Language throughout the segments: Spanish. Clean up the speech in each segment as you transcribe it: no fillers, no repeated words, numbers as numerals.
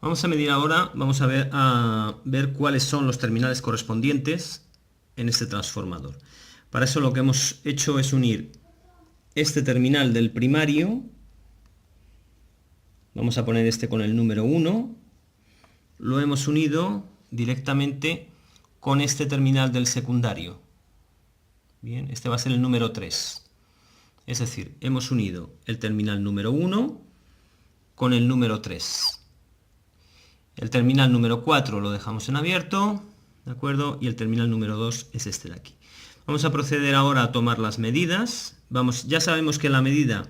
Vamos a medir ahora, vamos a ver cuáles son los terminales correspondientes en este transformador. Para eso lo que hemos hecho es unir este terminal del primario, vamos a poner este con el número 1, lo hemos unido directamente con este terminal del secundario. Bien, este va a ser el número 3. Es decir, hemos unido el terminal número 1 con el número 3. El terminal número 4 lo dejamos en abierto, ¿de acuerdo? Y el terminal número 2 es este de aquí. Vamos a proceder ahora a tomar las medidas. Ya sabemos que la medida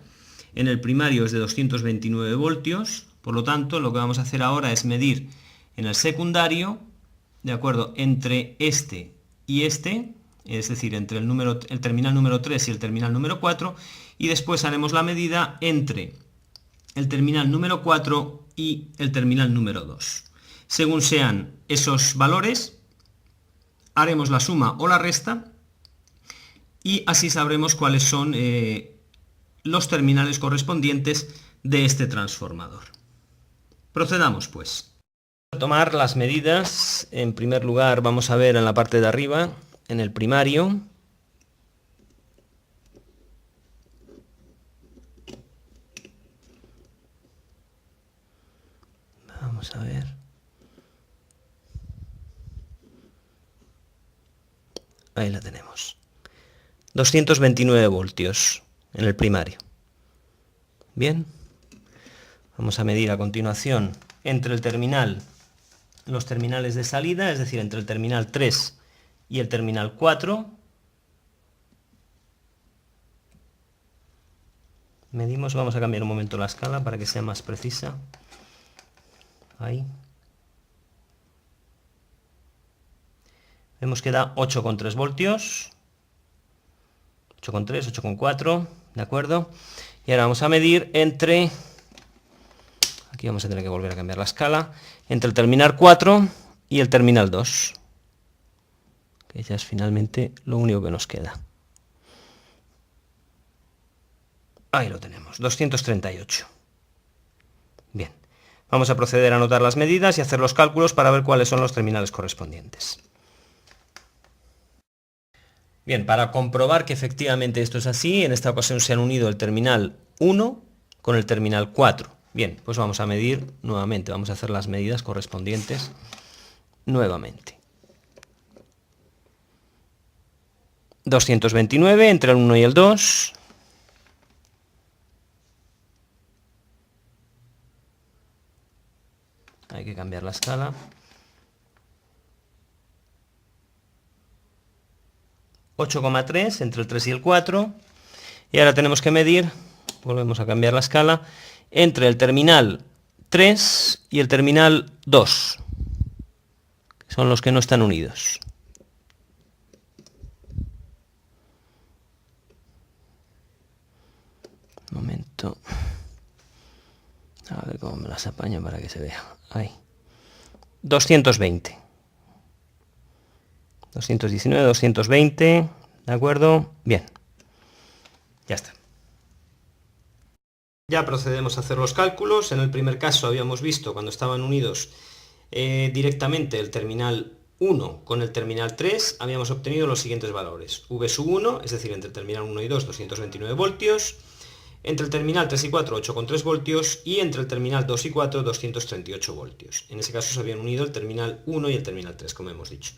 en el primario es de 229 voltios, por lo tanto, lo que vamos a hacer ahora es medir en el secundario, ¿de acuerdo? Entre este y este, es decir, entre el terminal número 3 y el terminal número 4, y después haremos la medida entre el terminal número 4 y el terminal número 2. Según sean esos valores, haremos la suma o la resta y así sabremos cuáles son los terminales correspondientes de este transformador. Procedamos pues. Para tomar las medidas, en primer lugar vamos a ver en la parte de arriba, en el primario. Vamos a ver. Ahí la tenemos. 229 voltios en el primario. Bien. Vamos a medir a continuación entre los terminales de salida, es decir, entre el terminal 3 y el terminal 4. Medimos, vamos a cambiar un momento la escala para que sea más precisa. Ahí. Vemos que da 8,3 voltios. 8,3, 8,4, ¿de acuerdo? Y ahora vamos a medir entre... Aquí vamos a tener que volver a cambiar la escala. Entre el terminal 4 y el terminal 2. Que ya es finalmente lo único que nos queda. Ahí lo tenemos, 238. Bien, vamos a proceder a anotar las medidas y hacer los cálculos para ver cuáles son los terminales correspondientes. Bien, para comprobar que efectivamente esto es así, en esta ocasión se han unido el terminal 1 con el terminal 4. Bien, pues vamos a medir nuevamente, vamos a hacer las medidas correspondientes nuevamente. 229 entre el 1 y el 2. Hay que cambiar la escala. 8,3 entre el 3 y el 4. Y ahora tenemos que medir, volvemos a cambiar la escala, entre el terminal 3 y el terminal 2, que son los que no están unidos. Un momento. A ver cómo me las apaño para que se vea. Ahí. 220. 219, 220. ¿De acuerdo? Bien. Ya está. Ya procedemos a hacer los cálculos. En el primer caso habíamos visto cuando estaban unidos directamente el terminal 1 con el terminal 3, habíamos obtenido los siguientes valores. V1, es decir, entre el terminal 1 y 2, 229 voltios. Entre el terminal 3 y 4, 8,3 voltios. Y entre el terminal 2 y 4, 238 voltios. En ese caso se habían unido el terminal 1 y el terminal 3, como hemos dicho.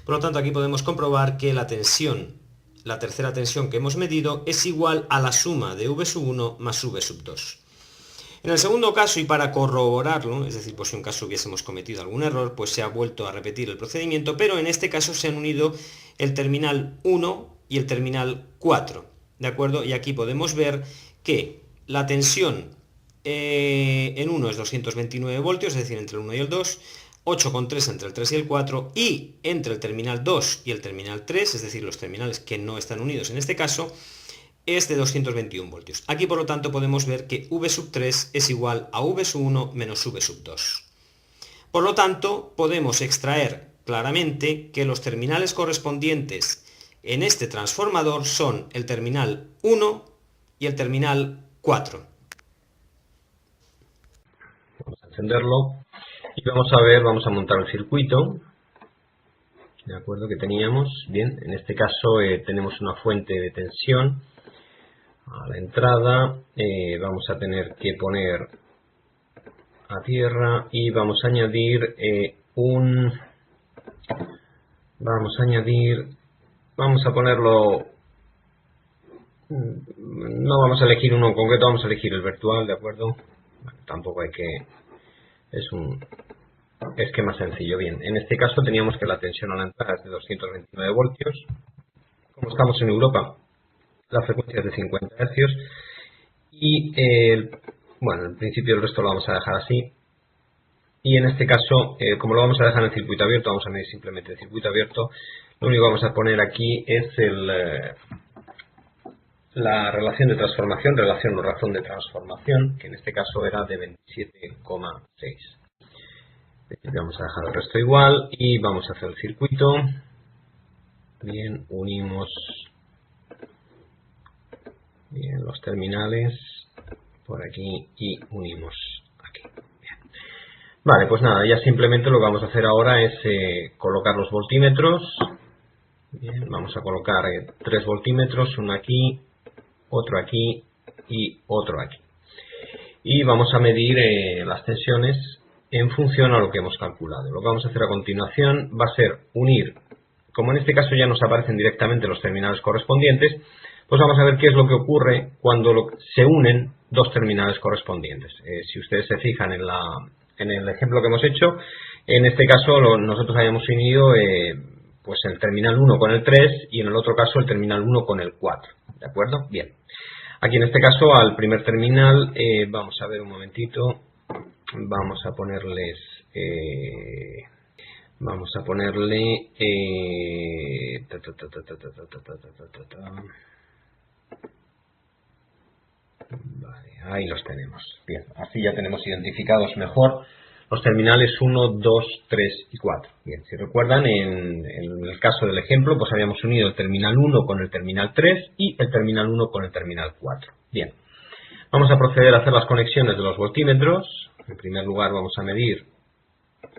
Por lo tanto, aquí podemos comprobar que la tensión, la tercera tensión que hemos medido, es igual a la suma de V1 más V2. En el segundo caso, y para corroborarlo, es decir, pues si en caso hubiésemos cometido algún error, pues se ha vuelto a repetir el procedimiento, pero en este caso se han unido el terminal 1 y el terminal 4, ¿de acuerdo? Y aquí podemos ver que la tensión en 1 es 229 voltios, es decir, entre el 1 y el 2, 8,3 entre el 3 y el 4, y entre el terminal 2 y el terminal 3, es decir, los terminales que no están unidos en este caso, es de 221 voltios. Aquí, por lo tanto, podemos ver que V3 es igual a V1 menos V2. Por lo tanto, podemos extraer claramente que los terminales correspondientes en este transformador son el terminal 1 y el terminal 4. Vamos a encenderlo. Y vamos a ver, vamos a montar el circuito, de acuerdo, que teníamos. Bien, en este caso tenemos una fuente de tensión a la entrada, vamos a tener que poner a tierra y vamos a añadir vamos a ponerlo, no vamos a elegir uno en concreto, vamos a elegir el virtual, de acuerdo. Bueno, tampoco hay que, es un esquema sencillo. Bien, en este caso teníamos que la tensión a la entrada es de 229 voltios. Como estamos en Europa, la frecuencia es de 50 hercios y bueno, en principio el resto lo vamos a dejar así. Y en este caso, como lo vamos a dejar en circuito abierto, vamos a medir simplemente el circuito abierto. Lo único que vamos a poner aquí es la relación de transformación, relación o razón de transformación, que en este caso era de 27,6. Vamos a dejar el resto igual y vamos a hacer el circuito. Bien, unimos bien los terminales por aquí y unimos aquí. Bien. Vale, pues nada, ya simplemente lo que vamos a hacer ahora es colocar los voltímetros. Bien, vamos a colocar 3 voltímetros, uno aquí, otro aquí y otro aquí. Y vamos a medir las tensiones en función a lo que hemos calculado. Lo que vamos a hacer a continuación va a ser unir, como en este caso ya nos aparecen directamente los terminales correspondientes, pues vamos a ver qué es lo que ocurre cuando se unen dos terminales correspondientes. Si ustedes se fijan en el ejemplo que hemos hecho, en este caso nosotros habíamos unido pues el terminal 1 con el 3 y en el otro caso el terminal 1 con el 4. ¿De acuerdo? Bien. Aquí en este caso al primer terminal, vamos a ver un momentito, vamos a ponerle vale, ahí los tenemos. Bien, así ya tenemos identificados mejor los terminales 1, 2, 3 y 4. Bien, si recuerdan, en el caso del ejemplo, pues habíamos unido el terminal 1 con el terminal 3 y el terminal 1 con el terminal 4. Bien, vamos a proceder a hacer las conexiones de los voltímetros. En primer lugar vamos a medir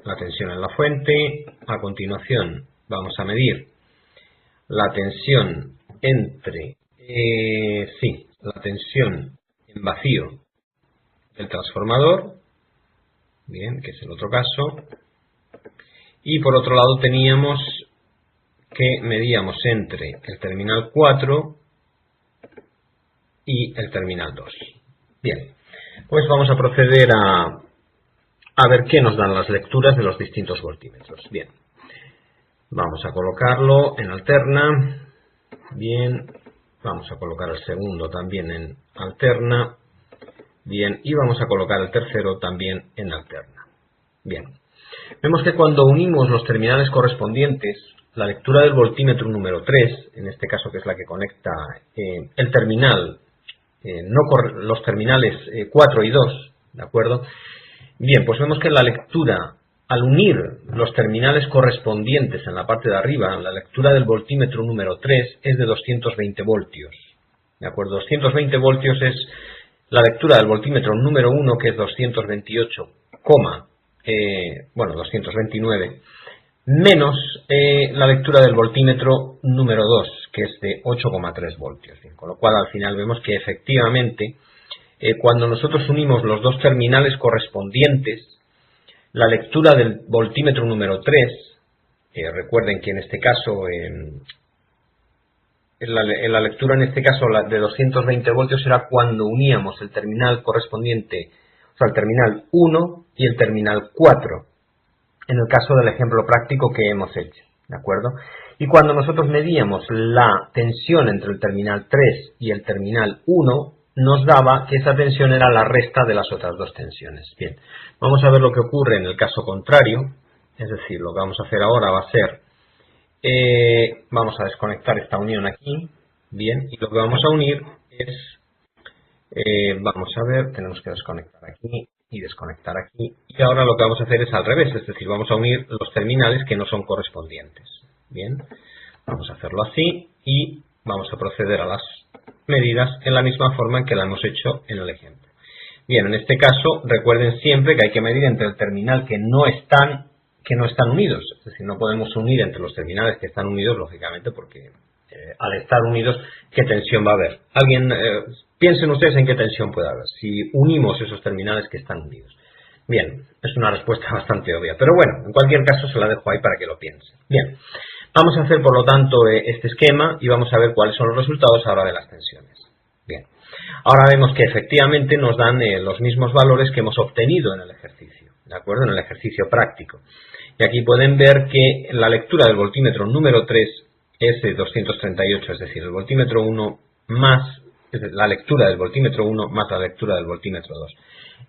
la tensión en la fuente. A continuación vamos a medir la tensión la tensión en vacío del transformador. Bien, que es el otro caso. Y por otro lado teníamos que medíamos entre el terminal 4 y el terminal 2. Bien, pues vamos a proceder a ver qué nos dan las lecturas de los distintos voltímetros. Bien, vamos a colocarlo en alterna. Bien, vamos a colocar el segundo también en alterna. Bien, y vamos a colocar el tercero también en alterna. Bien, vemos que cuando unimos los terminales correspondientes, la lectura del voltímetro número 3, en este caso que es la que conecta el terminal, los terminales 4 y 2, ¿de acuerdo? Bien, pues vemos que la lectura, al unir los terminales correspondientes en la parte de arriba, la lectura del voltímetro número 3 es de 220 voltios. ¿De acuerdo? 220 voltios es la lectura del voltímetro número 1, que es 229, menos la lectura del voltímetro número 2, que es de 8,3 voltios. Bien, con lo cual al final vemos que efectivamente cuando nosotros unimos los dos terminales correspondientes, la lectura del voltímetro número 3, recuerden que en este caso la lectura en este caso de 220 voltios era cuando uníamos el terminal correspondiente, o sea, el terminal 1 y el terminal 4, en el caso del ejemplo práctico que hemos hecho, ¿de acuerdo? Y cuando nosotros medíamos la tensión entre el terminal 3 y el terminal 1, nos daba que esa tensión era la resta de las otras dos tensiones. Bien, vamos a ver lo que ocurre en el caso contrario, es decir, lo que vamos a hacer ahora va a ser vamos a desconectar esta unión aquí, bien, y lo que vamos a unir es, vamos a ver, tenemos que desconectar aquí y desconectar aquí, y ahora lo que vamos a hacer es al revés, es decir, vamos a unir los terminales que no son correspondientes. Bien, vamos a hacerlo así y vamos a proceder a las medidas en la misma forma en que la hemos hecho en el ejemplo. Bien, en este caso recuerden siempre que hay que medir entre el terminal que no están unidos, es decir, no podemos unir entre los terminales que están unidos, lógicamente, porque al estar unidos, ¿qué tensión va a haber? Piensen ustedes en qué tensión puede haber si unimos esos terminales que están unidos. Bien, es una respuesta bastante obvia, pero bueno, en cualquier caso se la dejo ahí para que lo piensen. Bien, vamos a hacer por lo tanto este esquema y vamos a ver cuáles son los resultados ahora de las tensiones. Bien, ahora vemos que efectivamente nos dan los mismos valores que hemos obtenido en el ejercicio, ¿de acuerdo? En el ejercicio práctico. Y aquí pueden ver que la lectura del voltímetro número 3 es de 238, es decir, el voltímetro 1 más la lectura del voltímetro 1 más la lectura del voltímetro 2.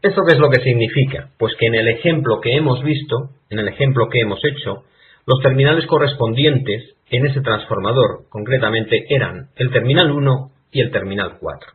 ¿Esto qué es lo que significa? Pues que en el ejemplo que hemos visto, en el ejemplo que hemos hecho, los terminales correspondientes en ese transformador, concretamente, eran el terminal 1 y el terminal 4.